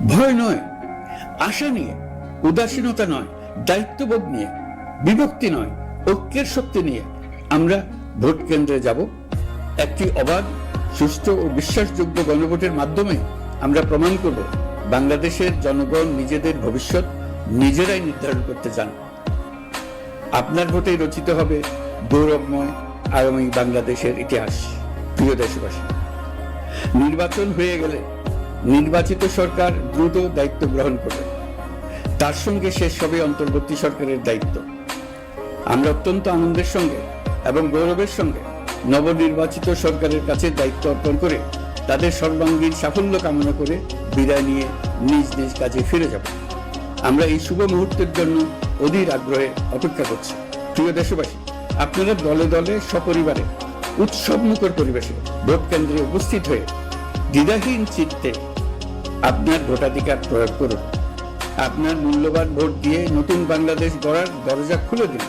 ভয় নয়, আশা নিয়ে, উদাসীনতা নয়, দায়িত্ববোধ নিয়ে, বিভক্তি নয়, ঐক্যের শক্তি নিয়ে আমরা ভোট কেন্দ্রে যাব। একটি অবাধ, সুষ্ঠু ও বিশ্বাসযোগ্য গণভোটের মাধ্যমে আমরা প্রমাণ করব বাংলাদেশের জনগণ নিজেদের ভবিষ্যৎ নিজেরাই নির্ধারণ করতে চান। আপনার ভোটে রচিত হবে গৌরবময় আগামী বাংলাদেশের ইতিহাস। প্রিয় দেশবাসী, নির্বাচন হয়ে গেলে নির্বাচিত সরকার দ্রুত দায়িত্ব গ্রহণ করবে। তার সঙ্গে শেষ হবে অন্তর্বর্তী সরকারের দায়িত্ব। আমরা অত্যন্ত আনন্দের সঙ্গে এবং গৌরবের সঙ্গে নবনির্বাচিত সরকারের কাছে দায়িত্ব অর্পণ করে তাদের সর্বাঙ্গীন সাফল্য কামনা করে বিদায় নিয়ে নিজ নিজ কাজে ফিরে যাব। আমরা এই শুভ মুহূর্তের জন্য অধীর আগ্রহে অপেক্ষা করছি। প্রিয় দেশবাসী, আপনারা দলে দলে সপরিবারে উৎসবমুখর পরিবেশে ভোট কেন্দ্রে উপস্থিত হয়ে দ্বিধাহীন চিত্তে আপনার ভোটাধিকার প্রয়োগ করুন। আপনার মূল্যবান ভোট দিয়ে নতুন বাংলাদেশ গড়ার দরজা খুলে দিন।